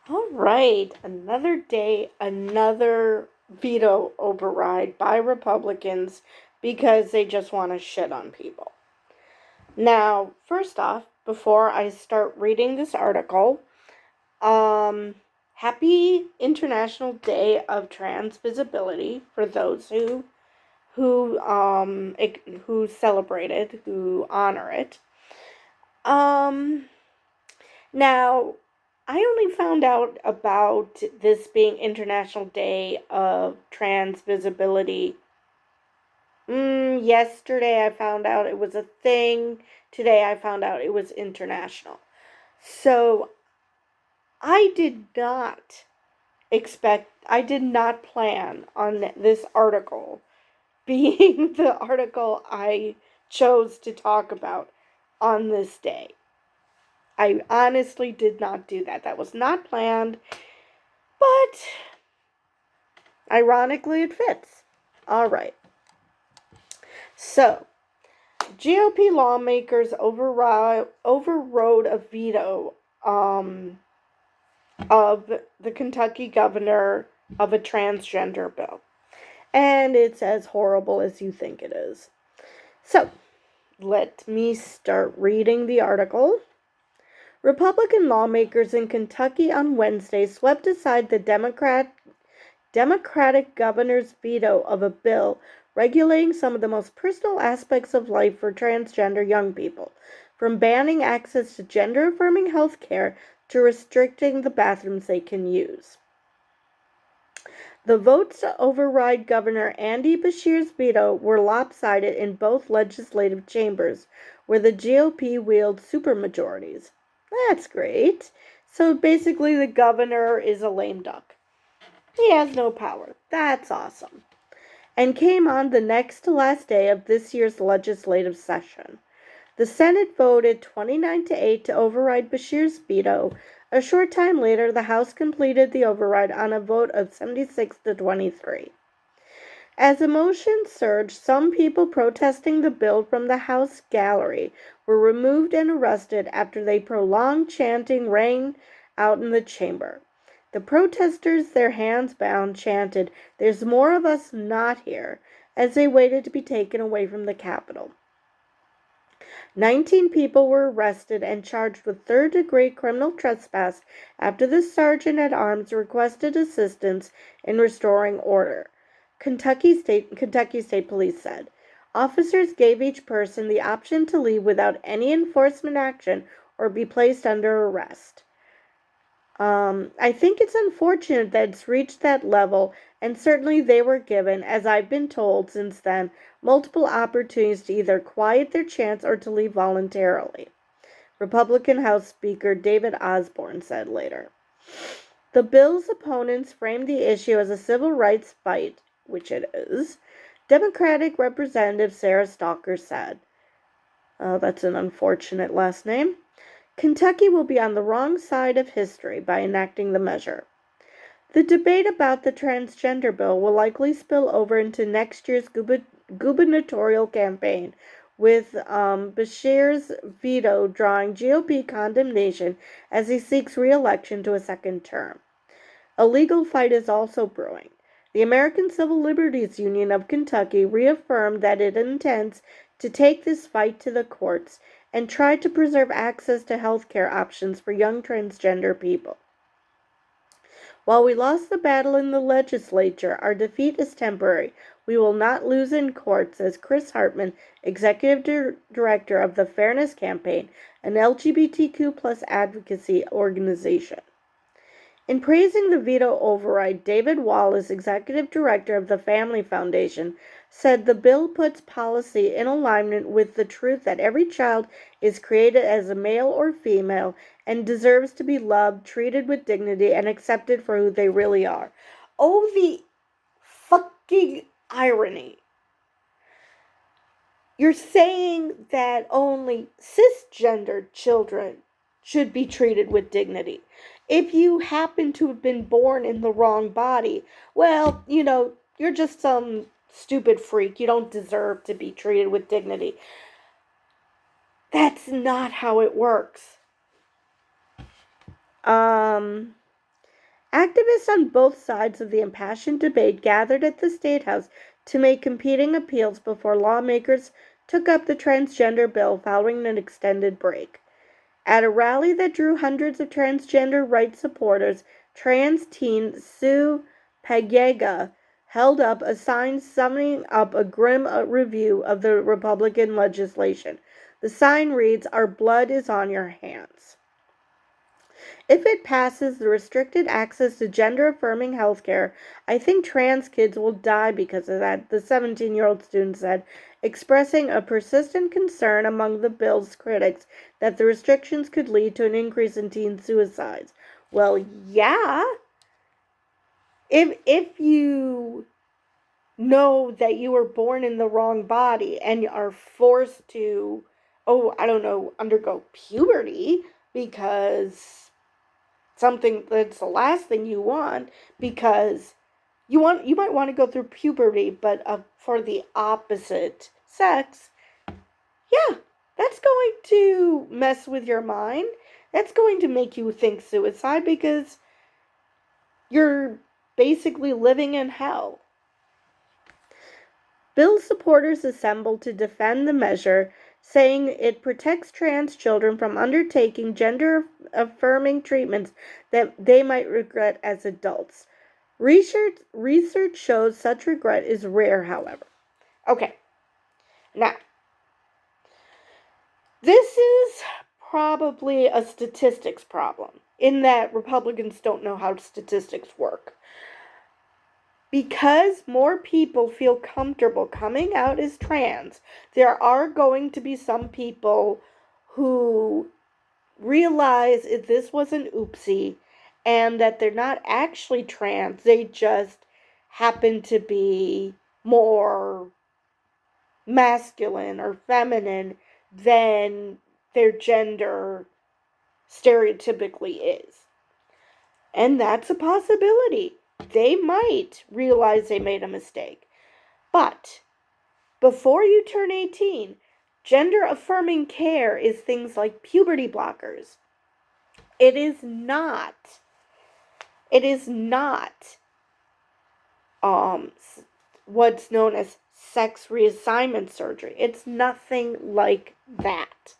All right, another day, another veto override by Republicans because they just want to shit on people. Now, first off, before I start reading this article, happy International Day of Trans Visibility for those who celebrate it, who honor it. Um, Now, I only found out about this being International Day of Trans Visibility. Yesterday I found out it was a thing. Today I found out it was international. So I did not plan on this article being the article I chose to talk about on this day. I honestly did not do that. That was not planned. But ironically, it fits. All right. So, GOP lawmakers overrode a veto of the Kentucky governor of a transgender bill. And it's as horrible as you think it is. So, let me start reading the article. Republican lawmakers in Kentucky on Wednesday swept aside the Democratic governor's veto of a bill regulating some of the most personal aspects of life for transgender young people, from banning access to gender-affirming health care to restricting the bathrooms they can use. The votes to override Governor Andy Beshear's veto were lopsided in both legislative chambers, where the GOP wields supermajorities. That's great. So basically, the governor is a lame duck. He has no power. That's awesome. And came on the next to last day of this year's legislative session. The Senate voted 29-8 to override Beshear's veto. A short time later, the House completed the override on a vote of 76-23. As emotions surged, some people protesting the bill from the House gallery were removed and arrested after they prolonged chanting rang out in the chamber. The protesters, their hands bound, chanted, "There's more of us not here," as they waited to be taken away from the Capitol. 19 people were arrested and charged with third-degree criminal trespass after the sergeant at arms requested assistance in restoring order. Kentucky State Police said. Officers gave each person the option to leave without any enforcement action or be placed under arrest. I think it's unfortunate that it's reached that level, and certainly they were given, as I've been told since then, multiple opportunities to either quiet their chants or to leave voluntarily, Republican House Speaker David Osborne said later. The bill's opponents framed the issue as a civil rights fight, which it is, Democratic Representative Sarah Stalker said. Oh, that's an unfortunate last name. Kentucky will be on the wrong side of history by enacting the measure. The debate about the transgender bill will likely spill over into next year's gubernatorial campaign, with Beshear's veto drawing GOP condemnation as he seeks re-election to a second term. A legal fight is also brewing. The American Civil Liberties Union of Kentucky reaffirmed that it intends to take this fight to the courts and try to preserve access to health care options for young transgender people. While we lost the battle in the legislature, our defeat is temporary. We will not lose in court, says Chris Hartman, executive director of the Fairness Campaign, an LGBTQ+ advocacy organization. In praising the veto override, David Wallace, executive director of the Family Foundation, said the bill puts policy in alignment with the truth that every child is created as a male or female and deserves to be loved, treated with dignity, and accepted for who they really are. Oh, the fucking irony. You're saying that only cisgendered children should be treated with dignity. If you happen to have been born in the wrong body, well, you're just some stupid freak. You don't deserve to be treated with dignity. That's not how it works. Activists on both sides of the impassioned debate gathered at the State House to make competing appeals before lawmakers took up the transgender bill following an extended break. At a rally that drew hundreds of transgender rights supporters, trans teen Sue Pagega held up a sign summing up a grim review of the Republican legislation. The sign reads, "Our blood is on your hands." If it passes the restricted access to gender-affirming health care, I think trans kids will die because of that, the 17-year-old student said, expressing a persistent concern among the bill's critics that the restrictions could lead to an increase in teen suicides. Well, yeah. If you know that you were born in the wrong body and are forced to, undergo puberty because something that's the last thing you want, because you might want to go through puberty, but for the opposite sex, yeah, that's going to mess with your mind. That's going to make you think suicide because you're basically living in hell. Bill supporters assembled to defend the measure, saying it protects trans children from undertaking gender-affirming treatments that they might regret as adults. Research shows such regret is rare, however. Okay, now, this is probably a statistics problem, in that Republicans don't know how statistics work. Because more people feel comfortable coming out as trans, there are going to be some people who realize if this was an oopsie and that they're not actually trans, they just happen to be more masculine or feminine than their gender stereotypically is. And that's a possibility. They might realize they made a mistake. But before you turn 18, gender-affirming care is things like puberty blockers. It is not what's known as sex reassignment surgery. It's nothing like that.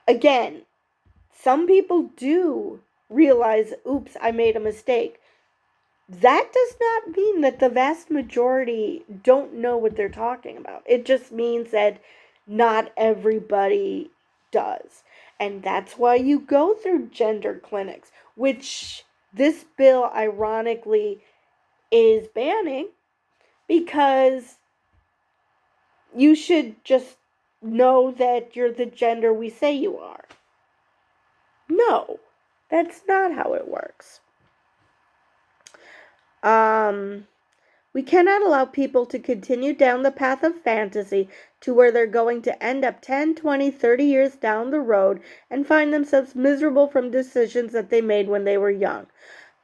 Again, some people do realize, oops, I made a mistake. That does not mean that the vast majority don't know what they're talking about. It just means that not everybody does. And that's why you go through gender clinics, which this bill ironically is banning, because you should just know that you're the gender we say you are. No, that's not how it works. We cannot allow people to continue down the path of fantasy to where they're going to end up 10, 20, 30 years down the road and find themselves miserable from decisions that they made when they were young.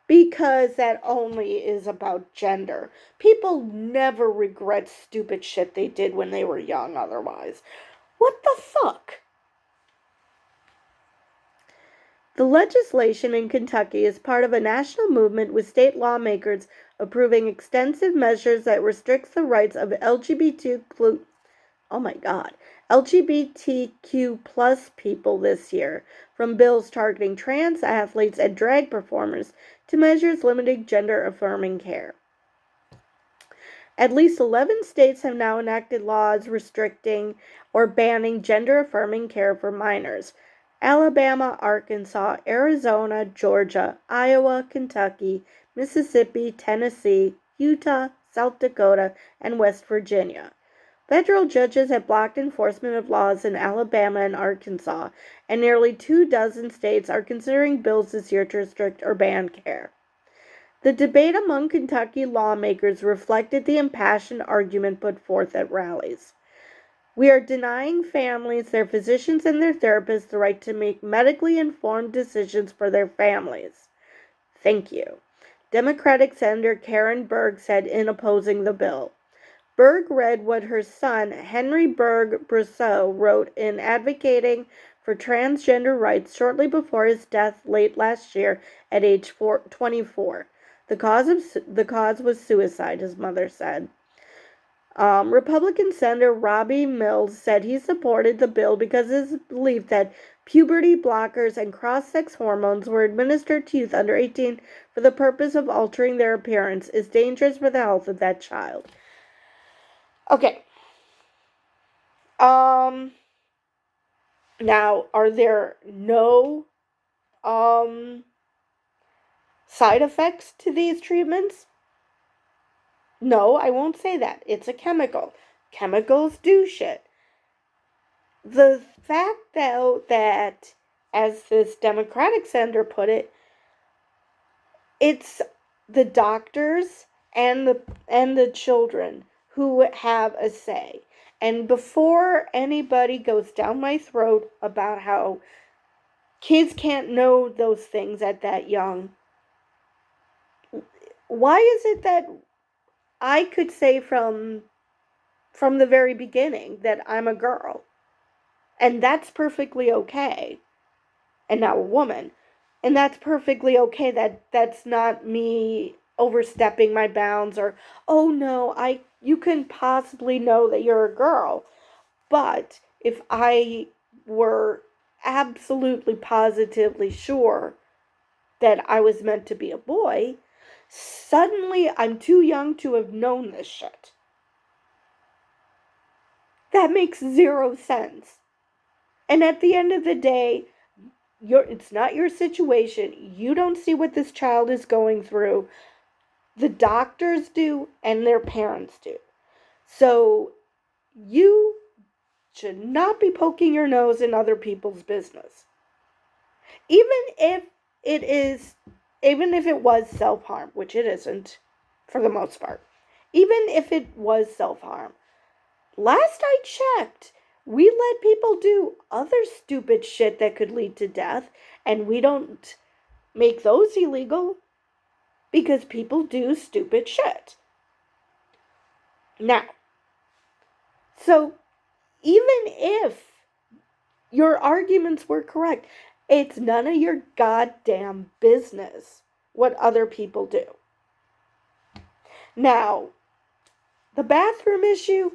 Because that only is about gender. People never regret stupid shit they did when they were young otherwise. What the fuck? The legislation in Kentucky is part of a national movement with state lawmakers approving extensive measures that restricts the rights of LGBTQ plus people this year, from bills targeting trans athletes and drag performers to measures limiting gender-affirming care. At least 11 states have now enacted laws restricting or banning gender-affirming care for minors. Alabama, Arkansas, Arizona, Georgia, Iowa, Kentucky, Mississippi, Tennessee, Utah, South Dakota, and West Virginia. Federal judges have blocked enforcement of laws in Alabama and Arkansas, and nearly 24 states are considering bills this year to restrict or ban care. The debate among Kentucky lawmakers reflected the impassioned argument put forth at rallies. We are denying families, their physicians, and their therapists the right to make medically informed decisions for their families. Thank you. Democratic Senator Karen Berg said in opposing the bill. Berg read what her son, Henry Berg Brousseau, wrote in advocating for transgender rights shortly before his death late last year at age 24. The cause was suicide, his mother said. Republican Senator Robbie Mills said he supported the bill because of his belief that puberty blockers and cross-sex hormones were administered to youth under 18 for the purpose of altering their appearance is dangerous for the health of that child. Okay. Now, are there no side effects to these treatments? No, I won't say that. It's a chemical. Chemicals do shit. The fact, though, that, as this Democratic senator put it, it's the doctors and the children who have a say. And before anybody goes down my throat about how kids can't know those things at that young, why is it that I could say from the very beginning that I'm a girl, and that's perfectly okay, and now a woman, and that's perfectly okay, that's not me overstepping my bounds, or, oh no, you can possibly know that you're a girl. But if I were absolutely positively sure that I was meant to be a boy, suddenly I'm too young to have known this shit. That makes zero sense. And at the end of the day, it's not your situation. You don't see what this child is going through. The doctors do, and their parents do. So you should not be poking your nose in other people's business. Even if it was self-harm, which it isn't for the most part. Even if it was self-harm. Last I checked, we let people do other stupid shit that could lead to death, and we don't make those illegal because people do stupid shit. Now, so even if your arguments were correct, it's none of your goddamn business what other people do. Now, the bathroom issue,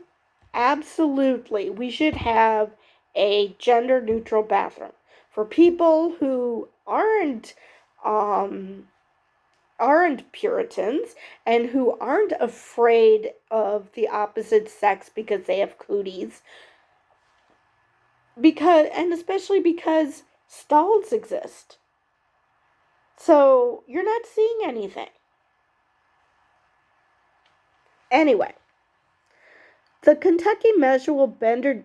absolutely, we should have a gender-neutral bathroom for people who aren't Puritans and who aren't afraid of the opposite sex because they have cooties. And especially because stalls exist. So you're not seeing anything. Anyway, the Kentucky measure will ban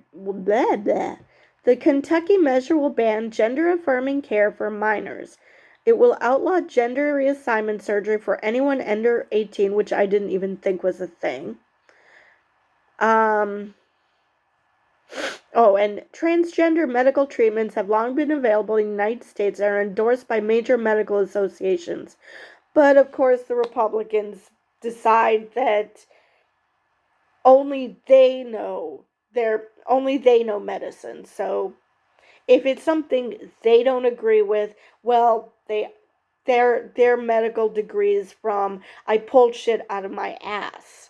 gender-affirming care for minors. It will outlaw gender reassignment surgery for anyone under 18, which I didn't even think was a thing. And transgender medical treatments have long been available in the United States and are endorsed by major medical associations. But, of course, the Republicans decide that only they know medicine. So if it's something they don't agree with, well, their medical degrees from I pulled shit out of my ass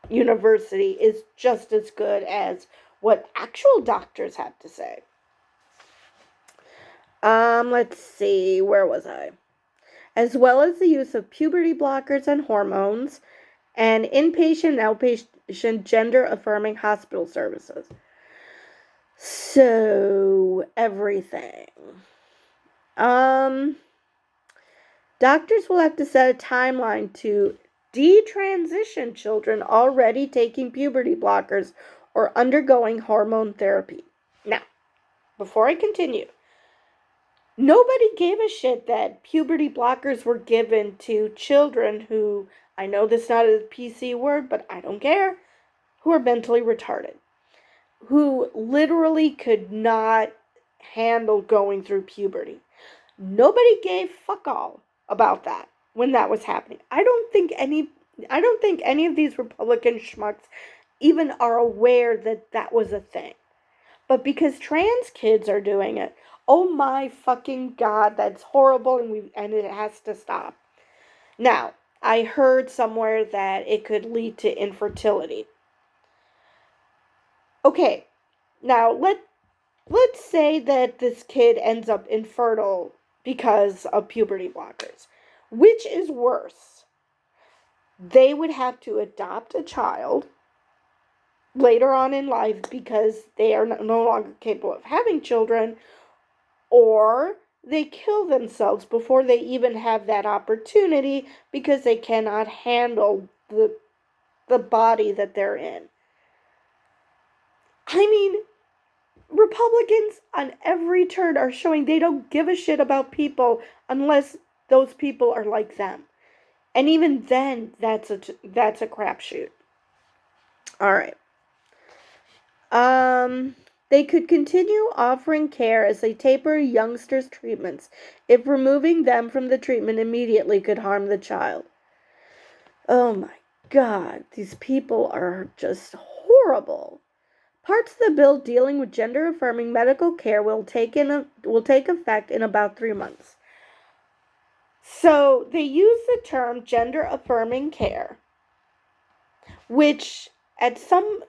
university is just as good as what actual doctors have to say. Let's see, where was I? As well as the use of puberty blockers and hormones, and inpatient and outpatient gender-affirming hospital services. So, everything. Doctors will have to set a timeline to detransition children already taking puberty blockers or undergoing hormone therapy. Now, before I continue, nobody gave a shit that puberty blockers were given to children who, I know this is not a PC word, but I don't care, who are mentally retarded, who literally could not handle going through puberty. Nobody gave fuck all about that when that was happening. I don't think any of these Republican schmucks even are aware that that was a thing. But because trans kids are doing it, oh my fucking God, that's horrible, and it has to stop. Now, I heard somewhere that it could lead to infertility. Okay, now let's say that this kid ends up infertile because of puberty blockers. Which is worse? They would have to adopt a child later on in life because they are no longer capable of having children, or they kill themselves before they even have that opportunity because they cannot handle the body that they're in. I mean, Republicans on every turn are showing they don't give a shit about people unless those people are like them. And even then, that's a crapshoot. All right. They could continue offering care as they taper youngsters' treatments if removing them from the treatment immediately could harm the child. Oh my God, these people are just horrible. Parts of the bill dealing with gender-affirming medical care will take effect in about 3 months. So they use the term gender-affirming care, which at some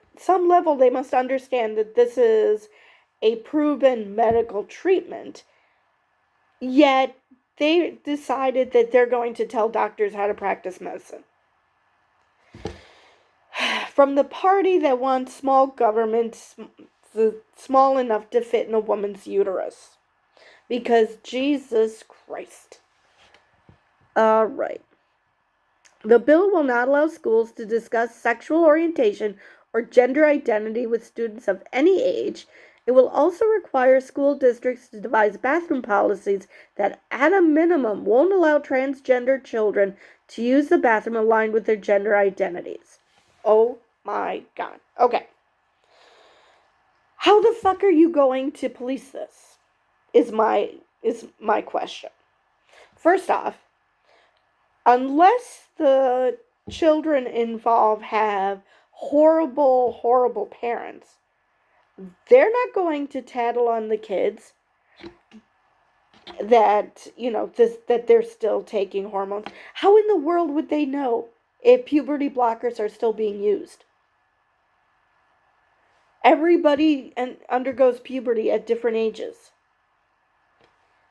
level they must understand that this is a proven medical treatment. Yet they decided that they're going to tell doctors how to practice medicine. From the party that wants small government, small enough to fit in a woman's uterus. Because Jesus Christ. All right. The bill will not allow schools to discuss sexual orientation or gender identity with students of any age. It will also require school districts to devise bathroom policies that, at a minimum, won't allow transgender children to use the bathroom aligned with their gender identities. Oh my God. Okay. How the fuck are you going to police this? Is my question. First off, unless the children involved have horrible, horrible parents, they're not going to tattle on the kids that, that they're still taking hormones. How in the world would they know if puberty blockers are still being used? Everybody undergoes puberty at different ages.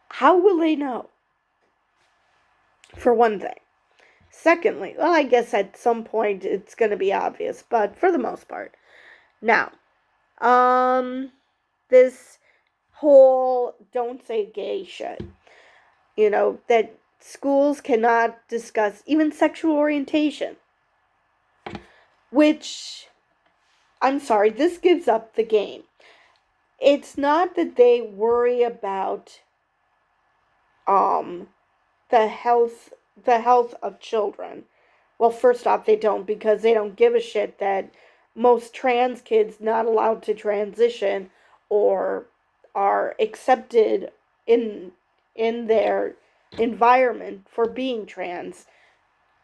How will they know? For one thing. Secondly, well, I guess at some point it's going to be obvious, but for the most part. Now, this whole don't say gay shit. That schools cannot discuss even sexual orientation. Which, I'm sorry, this gives up the game. It's not that they worry about the health of children. Well, first off, they don't, because they don't give a shit that most trans kids not allowed to transition or are accepted in their environment for being trans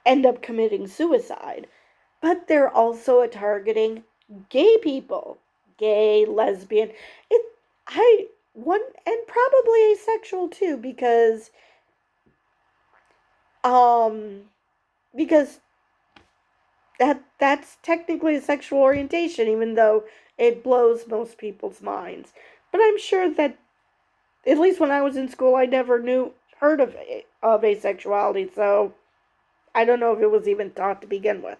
end up committing suicide. But they're also targeting gay people, gay, lesbian, and probably asexual too, because that's technically a sexual orientation, even though it blows most people's minds. But I'm sure that, at least when I was in school, I never heard of asexuality, so I don't know if it was even taught to begin with.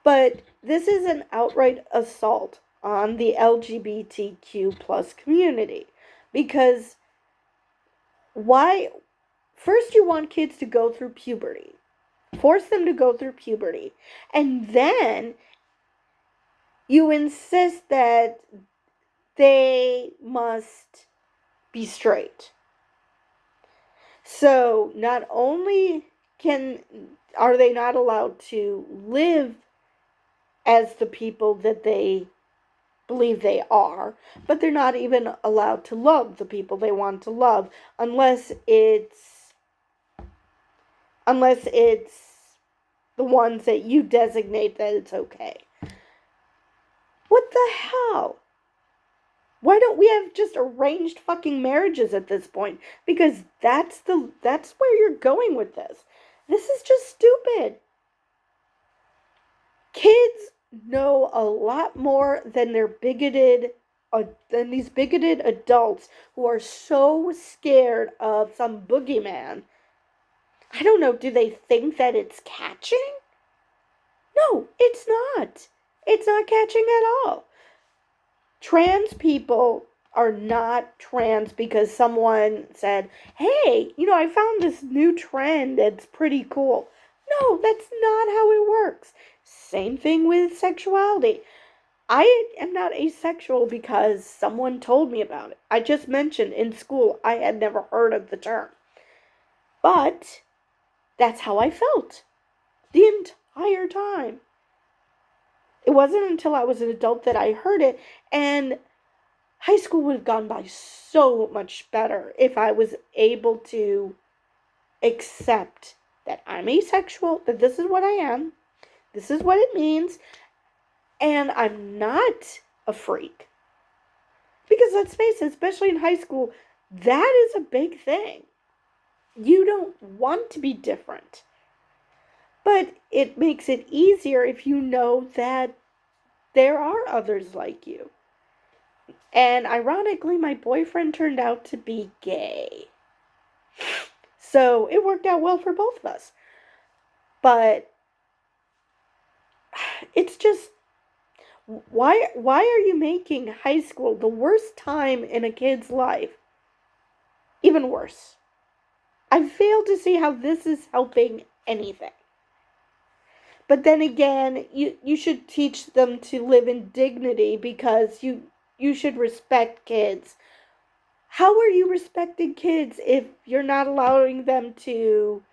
But this is an outright assault on the LGBTQ plus community, because why? First, you want kids to go through puberty. Force them to go through puberty. And then you insist that they must be straight. So not only are they not allowed to live as the people that they believe they are, but they're not even allowed to love the people they want to love unless it's the ones that you designate that it's okay. What the hell? Why don't we have just arranged fucking marriages at this point? Because that's where you're going with this. This is just stupid. Kids know a lot more than than these bigoted adults who are so scared of some boogeyman. I don't know, do they think that it's catching? No, it's not. It's not catching at all. Trans people are not trans because someone said, hey, I found this new trend that's pretty cool. No, that's not how it works. Same thing with sexuality. I am not asexual because someone told me about it. I just mentioned in school I had never heard of the term. But that's how I felt the entire time. It wasn't until I was an adult that I heard it, and high school would have gone by so much better if I was able to accept that I'm asexual, that this is what I am, this is what it means, and I'm not a freak. Because let's face it, especially in high school, that is a big thing. You don't want to be different. But it makes it easier if you know that there are others like you. And ironically, my boyfriend turned out to be gay. So it worked out well for both of us. But it's just, why are you making high school the worst time in a kid's life even worse? I fail to see how this is helping anything. But then again, you should teach them to live in dignity because you should respect kids. How are you respecting kids if you're not allowing them to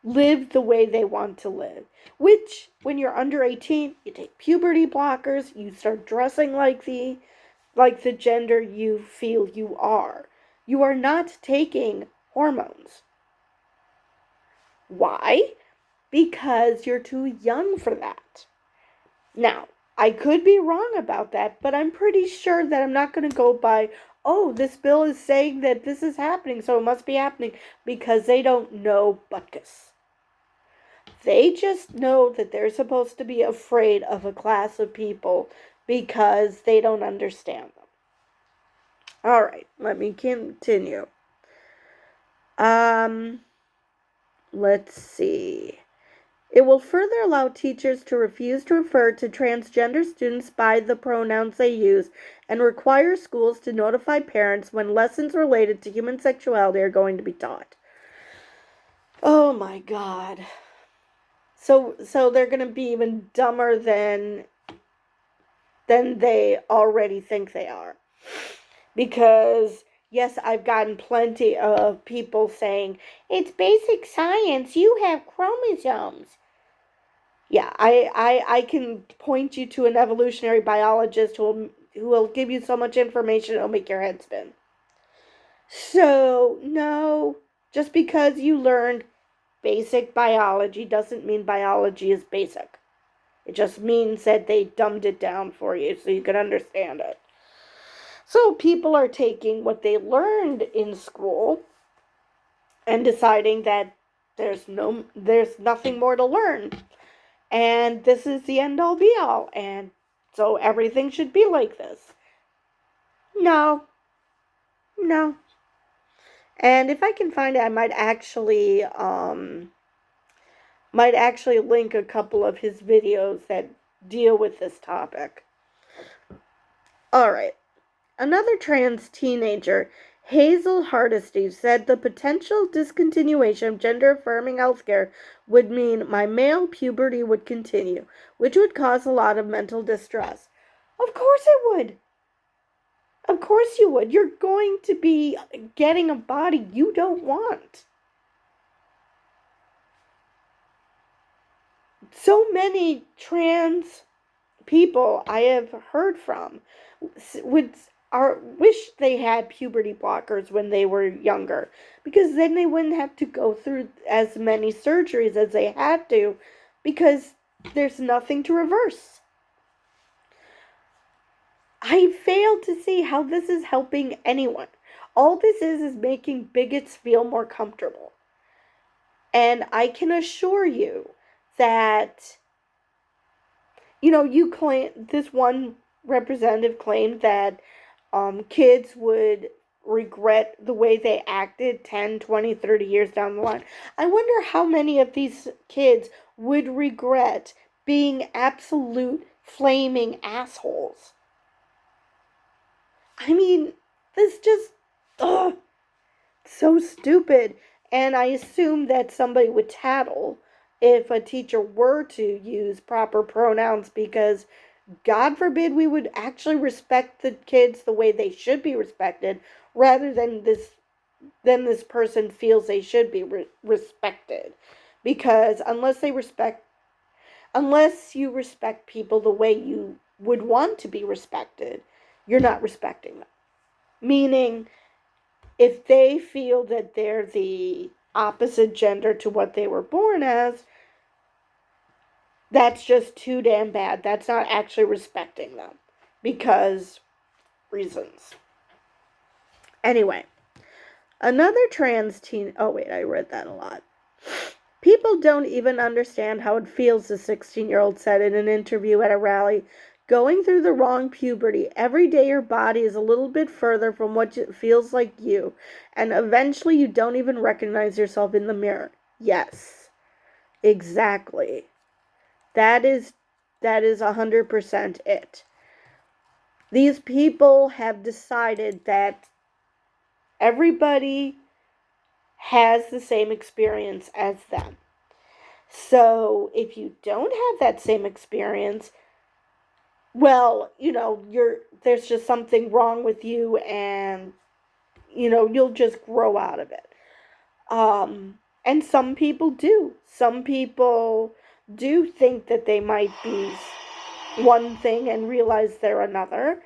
live the way they want to live? Which, when you're under 18, you take puberty blockers, you start dressing like the gender you feel you are. You are not taking hormones. Why? Because you're too young for that. Now, I could be wrong about that, but I'm pretty sure that I'm not going to go by, oh, this bill is saying that this is happening, so it must be happening, because they don't know butkus. They just know that they're supposed to be afraid of a class of people because they don't understand them. All right, let me continue. Let's see. It will further allow teachers to refuse to refer to transgender students by the pronouns they use and require schools to notify parents when lessons related to human sexuality are going to be taught. Oh my God. So they're going to be even dumber than they already think they are. Because yes, I've gotten plenty of people saying, it's basic science, you have chromosomes. Yeah, I can point you to an evolutionary biologist who will give you so much information it'll make your head spin. So, no, just because you learned basic biology doesn't mean biology is basic. It just means that they dumbed it down for you so you can understand it. So people are taking what they learned in school and deciding that there's nothing more to learn. And this is the end all be all. And so everything should be like this. No. And if I can find it, I might actually link a couple of his videos that deal with this topic. Alright. Another trans teenager, Hazel Hardesty, said the potential discontinuation of gender-affirming healthcare would mean my male puberty would continue, which would cause a lot of mental distress. Of course it would. Of course you would. You're going to be getting a body you don't want. So many trans people I have heard from wish they had puberty blockers when they were younger, because then they wouldn't have to go through as many surgeries as they had to, because there's nothing to reverse. I fail to see how this is helping anyone. All this is making bigots feel more comfortable. And I can assure you that, you claim, this one representative claimed that kids would regret the way they acted 10, 20, 30 years down the line. I wonder how many of these kids would regret being absolute flaming assholes. I mean, this just, ugh, so stupid. And I assume that somebody would tattle if a teacher were to use proper pronouns, because God forbid we would actually respect the kids the way they should be respected, rather than this person feels they should be respected. Because unless you respect people the way you would want to be respected, you're not respecting them. Meaning, if they feel that they're the opposite gender to what they were born as, that's just too damn bad. That's not actually respecting them, because reasons. Anyway, another trans teen. Oh, wait, I read that a lot. People don't even understand how it feels, the 16-year-old said in an interview at a rally. Going through the wrong puberty. Every day your body is a little bit further from what it feels like you, and eventually you don't even recognize yourself in the mirror. Yes, exactly. That is 100% it. These people have decided that everybody has the same experience as them. So if you don't have that same experience, well, there's just something wrong with you, and you'll just grow out of it. And some people do. Some people do think that they might be one thing and realize they're another,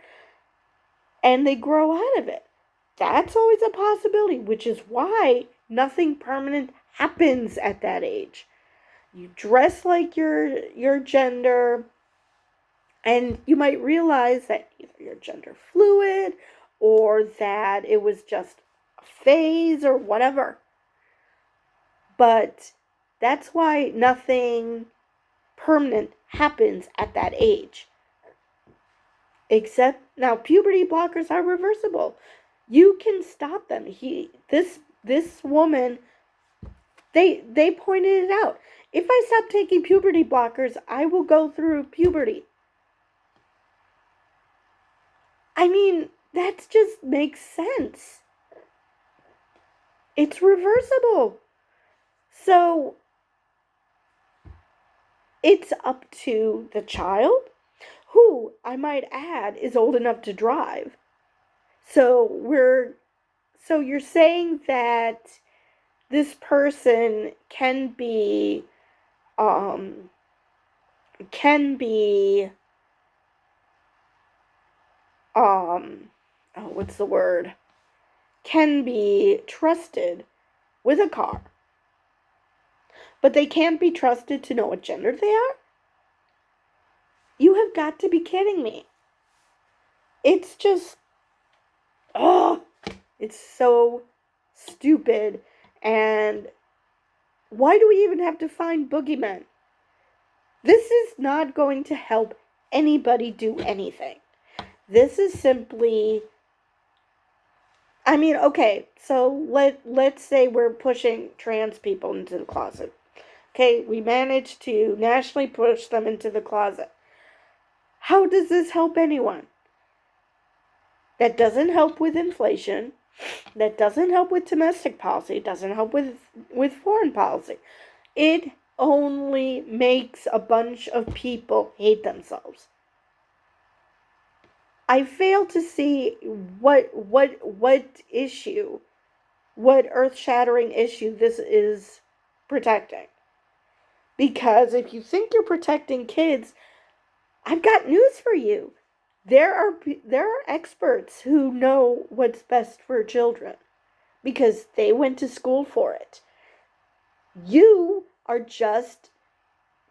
and they grow out of it. That's always a possibility, which is why nothing permanent happens at that age. You dress like your gender, and you might realize that either you're gender fluid or that it was just a phase or whatever. But that's why nothing permanent happens at that age. Except now puberty blockers are reversible. You can stop them. This woman, they pointed it out. If I stop taking puberty blockers, I will go through puberty. I mean, that just makes sense. It's reversible. So, it's up to the child, who, I might add, is old enough to drive. So you're saying that this person can be what's the word? Can be trusted with a car. But they can't be trusted to know what gender they are? You have got to be kidding me. It's just, it's so stupid. And why do we even have to find boogeymen? This is not going to help anybody do anything. This is simply, I mean, okay, so let's say we're pushing trans people into the closet. Okay, we managed to nationally push them into the closet. How does this help anyone? That doesn't help with inflation. That doesn't help with domestic policy. It doesn't help with foreign policy. It only makes a bunch of people hate themselves. I fail to see what issue, what earth-shattering issue this is protecting. Because if you think you're protecting kids, I've got news for you. There are experts who know what's best for children because they went to school for it. You are just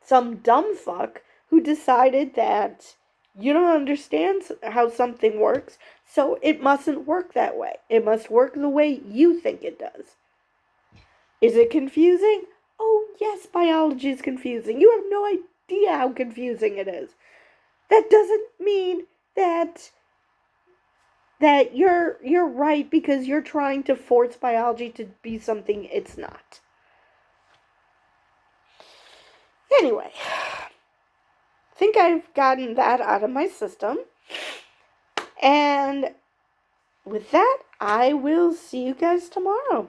some dumb fuck who decided that You don't understand how something works, so it mustn't work that way. It must work the way you think it does. Is it confusing? Oh, yes, biology is confusing. You have no idea how confusing it is. That doesn't mean that you're right because you're trying to force biology to be something it's not. Anyway, I think I've gotten that out of my system. And with that, I will see you guys tomorrow.